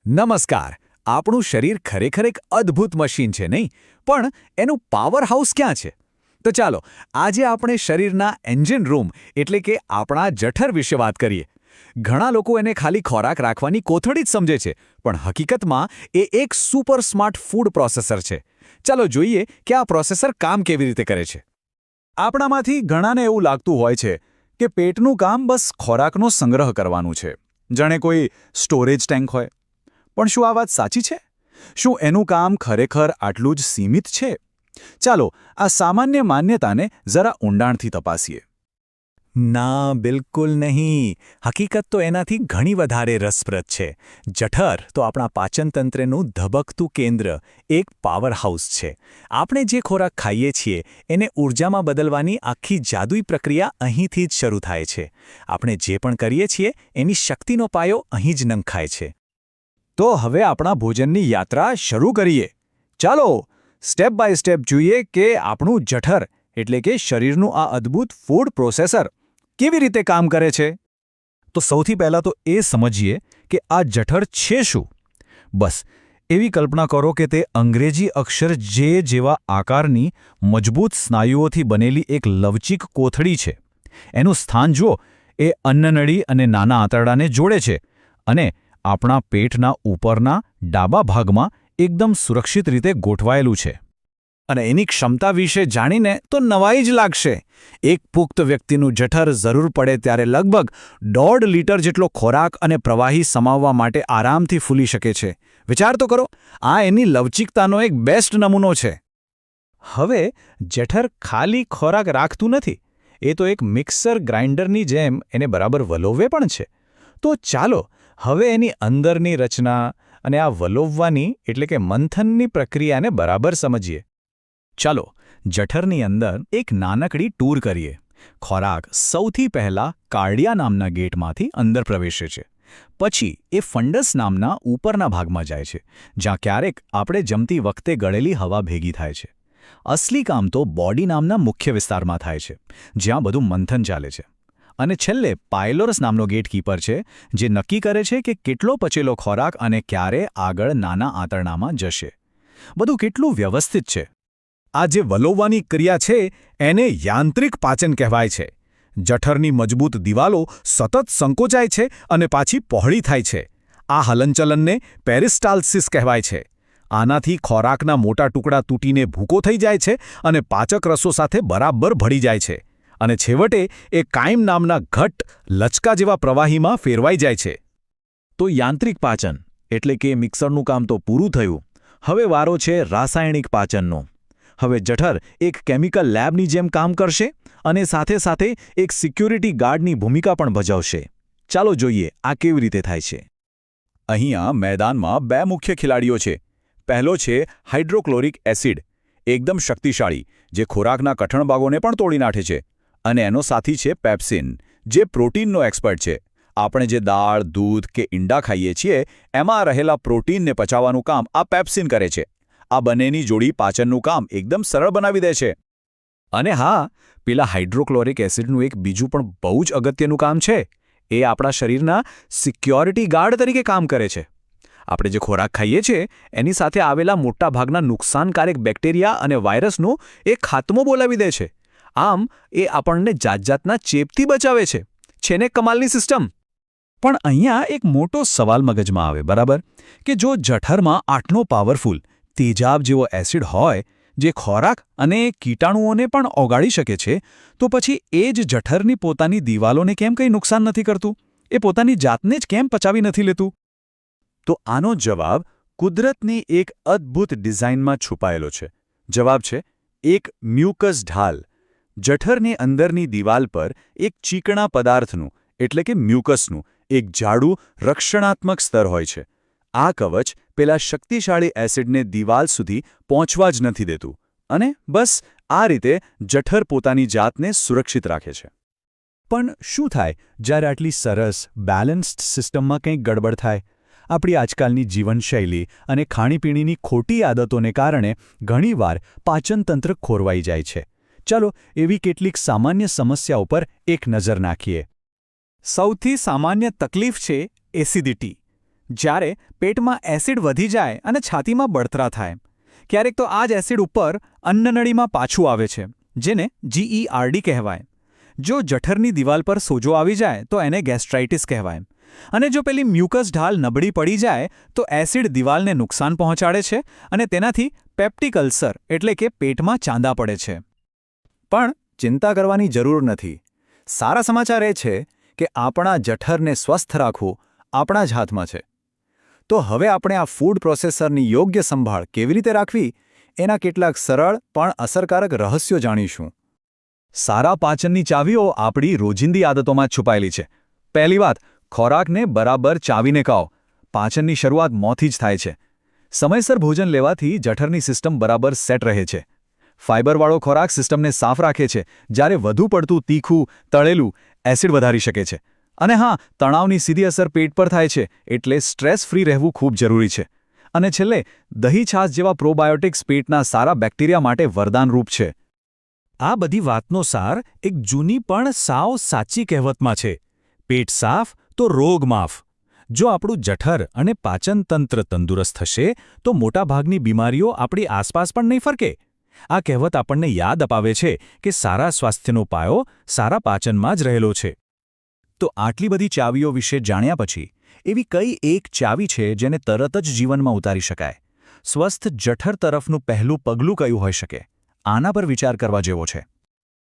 નમસ્કાર. આપણું શરીર ખરેખર એક અદ્ભુત મશીન છે નહીં, પણ એનું પાવર હાઉસ ક્યાં છે? તો ચાલો આજે આપણે શરીરના એન્જિન રૂમ એટલે કે આપણા જઠર વિશે વાત કરીએ. ઘણા લોકો એને ખાલી ખોરાક રાખવાની કોથળી જ સમજે છે, પણ હકીકતમાં એ એક સુપર સ્માર્ટ ફૂડ પ્રોસેસર છે. ચાલો જોઈએ કે આ પ્રોસેસર કામ કેવી રીતે કરે છે. આપણામાંથી ઘણાને એવું લાગતું હોય છે કે પેટનું કામ બસ ખોરાકનો સંગ્રહ કરવાનું છે, જાણે કોઈ સ્ટોરેજ ટેન્ક હોય. પણ શું આ વાત સાચી છે? શું એનું કામ ખરેખર આટલું જ સીમિત છે? ચાલો આ સામાન્ય માન્યતાને જરા ઊંડાણથી તપાસીએ. ના, બિલકુલ નહીં. હકીકત તો એનાથી ઘણી વધારે રસપ્રદ છે. જઠર તો આપણા પાચનતંત્રનું ધબકતું કેન્દ્ર, એક પાવર હાઉસ છે. આપણે જે ખોરાક ખાઈએ છીએ એને ઊર્જામાં બદલવાની આખી જાદુઈ પ્રક્રિયા અહીંથી જ શરૂ થાય છે. આપણે જે પણ કરીએ છીએ એની શક્તિનો પાયો અહીં જ નંખાય છે. તો હવે આપણા ભોજનની યાત્રા શરૂ કરીએ. ચાલો સ્ટેપ બાય સ્ટેપ જોઈએ કે આપણું જઠર એટલે કે શરીરનું આ અદ્ભુત ફૂડ પ્રોસેસર કેવી રીતે કામ કરે છે. તો સૌથી પહેલાં તો એ સમજીએ કે આ જઠર છે શું. બસ એવી કલ્પના કરો કે તે અંગ્રેજી અક્ષર જે જેવા આકારની મજબૂત સ્નાયુઓથી બનેલી એક લવચીક કોથળી છે. એનું સ્થાન જુઓ, એ અન્નનળી અને નાના આંતરડાને જોડે છે અને આપણા પેટના ઉપરના ડાબા ભાગમાં એકદમ સુરક્ષિત રીતે ગોઠવાયેલું છે. અને એની ક્ષમતા વિશે જાણીને તો નવાઈ જ લાગશે. એક પુખ્ત વ્યક્તિનું જઠર જરૂર પડે ત્યારે લગભગ 1.5 લીટર જેટલો ખોરાક અને પ્રવાહી સમાવવા માટે આરામથી ફૂલી શકે છે. વિચાર તો કરો, આ એની લવચિકતાનો એક બેસ્ટ નમૂનો છે. હવે જઠર ખાલી ખોરાક રાખતું નથી, એ તો એક મિક્સર ગ્રાઇન્ડરની જેમ એને બરાબર વલોવે પણ છે. તો ચાલો હવે એની અંદરની રચના અને આ વલોવવાની એટલે કે મંથનની પ્રક્રિયાને બરાબર સમજીએ. ચાલો જઠરની અંદર એક નાનકડી ટૂર કરીએ. ખોરાક સૌથી પહેલાં કાર્ડિયા નામના ગેટમાંથી અંદર પ્રવેશે છે. પછી એ ફંડસ નામના ઉપરના ભાગમાં જાય છે, જ્યાં ક્યારેક આપણે જમતી વખતે ગળેલી હવા ભેગી થાય છે. અસલી કામ તો બોડી નામના મુખ્ય વિસ્તારમાં થાય છે, જ્યાં બધું મંથન ચાલે છે. અને છેલ્લે પાયલોરસ નામનો ગેટકીપર છે, જે નક્કી કરે છે કે કેટલો પચેલો ખોરાક અને ક્યારે આગળ નાના આંતરડામાં જશે. બધું કેટલું વ્યવસ્થિત છે. આ જે વલોવવાની ક્રિયા છે એને યાંત્રિક પાચન કહેવાય છે. જઠરની મજબૂત દિવાલો સતત સંકોચાય છે અને પાછી પહોળી થાય છે. આ હલનચલનને પેરિસ્ટાલ્સિસ કહેવાય છે. આનાથી ખોરાકના મોટા ટુકડા તૂટીને ભૂકો થઈ જાય છે અને પાચક રસો સાથે બરાબર ભળી જાય છે. અને છેવટે એ કાયમ નામના ઘટ્ટ લચકા જેવા પ્રવાહીમાં ફેરવાઈ જાય છે. તો યાંત્રિક પાચન એટલે કે મિક્સરનું કામ તો પૂરું થયું. હવે વારો છે રાસાયણિક પાચનનો. હવે જઠર એક કેમિકલ લેબની જેમ કામ કરશે અને સાથે સાથે એક સિક્યોરિટી ગાર્ડની ભૂમિકા પણ ભજવશે. ચાલો જોઈએ આ કેવી રીતે થાય છે. અહીંયા મેદાનમાં 2 મુખ્ય ખેલાડીઓ છે. પહેલો છે હાઇડ્રોક્લોરિક એસિડ, એકદમ શક્તિશાળી, જે ખોરાકના કઠણ ભાગોને પણ તોડી નાખે છે. અને એનો સાથી છે પેપ્સિન, જે પ્રોટીનનો એક્સપર્ટ છે. આપણે જે દાળ, દૂધ કે ઈંડા ખાઈએ છીએ એમાં રહેલા પ્રોટીનને પચાવવાનું કામ આ પેપ્સિન કરે છે. આ બંનેની જોડી પાચનનું કામ એકદમ સરળ બનાવી દે છે. અને હા, પેલા હાઇડ્રોક્લોરિક એસિડનું એક બીજું પણ બહુ જ અગત્યનું કામ છે. એ આપણા શરીરના સિક્યોરિટી ગાર્ડ તરીકે કામ કરે છે. આપણે જે ખોરાક ખાઈએ છીએ એની સાથે આવેલા મોટાભાગના નુકસાનકારક બેક્ટેરિયા અને વાયરસનો એ ખાત્મો બોલાવી દે છે. આમ એ આપણને જાતજાતના ચેપથી બચાવે છે. છે ને કમાલની સિસ્ટમ? પણ અહીંયા એક મોટો સવાલ મગજમાં આવે, બરાબર, કે જો જઠરમાં આટલો પાવરફુલ તેજાબ જેવો એસિડ હોય જે ખોરાક અને કીટાણુઓને પણ ઓગાળી શકે છે, તો પછી એ જ જઠરની પોતાની દિવાલોને કેમ કંઈ નુકસાન નથી કરતું? એ પોતાની જાતને જ કેમ પચાવી નથી લેતું? તો આનો જવાબ કુદરતની એક અદ્ભુત ડિઝાઇનમાં છુપાયેલો છે. જવાબ છે એક મ્યુકસ ઢાલ. જઠરની અંદરની દિવાલ પર એક ચીકણા પદાર્થનું એટલે કે મ્યુકસનું એક જાડું રક્ષણાત્મક સ્તર હોય છે. આ કવચ પેલા શક્તિશાળી એસિડને દિવાલ સુધી પહોંચવા જ નથી દેતું અને બસ આ રીતે જઠર પોતાની જાતને સુરક્ષિત રાખે છે. પણ શું થાય જ્યારે આટલી સરસ બેલેન્સ્ડ સિસ્ટમમાં કંઈક ગડબડ થાય? આપણી આજકાલની જીવનશૈલી અને ખાણીપીણીની ખોટી આદતોને કારણે ઘણીવાર પાચનતંત્ર ખોરવાઈ જાય છે. ચાલો એવી કેટલીક સામાન્ય સમસ્યાઓ પર એક નજર નાખીએ. સૌથી સામાન્ય તકલીફ છે એસિડિટી. જ્યારે પેટમાં એસિડ વધી જાય અને છાતીમાં બળતરા થાય. ક્યારેક તો આ જ એસિડ ઉપર અન્નનળીમાં પાછું આવે છે, જેને GERD કહેવાય. જો જઠરની દિવાલ પર સોજો આવી જાય તો એને ગેસ્ટ્રાઇટિસ કહેવાય. અને જો પેલી મ્યુકસ ઢાલ નબળી પડી જાય તો એસિડ દિવાલને નુકસાન પહોંચાડે છે અને તેનાથી પેપ્ટિક અલ્સર એટલે કે પેટમાં ચાંદા પડે છે. પણ ચિંતા કરવાની જરૂર નથી. સારા સમાચાર એ છે કે આપણા જઠરને સ્વસ્થ રાખવું આપણા જ હાથમાં છે. તો હવે આપણે આ ફૂડ પ્રોસેસરની યોગ્ય સંભાળ કેવી રીતે રાખવી એના કેટલાક સરળ પણ અસરકારક રહસ્યો જાણીશું. સારા પાચનની ચાવીઓ આપણી રોજિંદી આદતોમાં જ છુપાયેલી છે. પહેલી વાત, ખોરાકને બરાબર ચાવીને ખાઓ. પાચનની શરૂઆત મોંથી જ થાય છે. સમયસર ભોજન લેવાથી જઠરની સિસ્ટમ બરાબર સેટ રહે છે. ફાઇબરવાળો ખોરાક સિસ્ટમને સાફ રાખે છે, જ્યારે વધુ પડતું તીખું, તળેલું એસિડ વધારી શકે છે. અને હા, તણાવની સીધી અસર પેટ પર થાય છે, એટલે સ્ટ્રેસ ફ્રી રહેવું ખૂબ જરૂરી છે. અને છેલ્લે, દહીં-છાશ જેવા પ્રોબાયોટિક્સ પેટના સારા બેક્ટેરિયા માટે વરદાનરૂપ છે. આ બધી વાતનો સાર એક જૂની પણ સાવ સાચી કહેવતમાં છે: પેટ સાફ તો રોગ માફ. જો આપણું જઠર અને પાચન તંત્ર તંદુરસ્ત હશે તો મોટાભાગની બીમારીઓ આપણી આસપાસ પણ નહીં ફરકે. આ કહેવત આપણને યાદ અપાવે છે કે સારા સ્વાસ્થ્યનો પાયો સારા પાચનમાં જ રહેલો છે. તો આટલી બધી ચાવીઓ વિશે જાણ્યા પછી એવી કઈ એક ચાવી છે જેને તરત જ જીવનમાં ઉતારી શકાય? સ્વસ્થ જઠર તરફનું પહેલું પગલું કયું હોઈ શકે? આના પર વિચાર કરવા જેવો છે.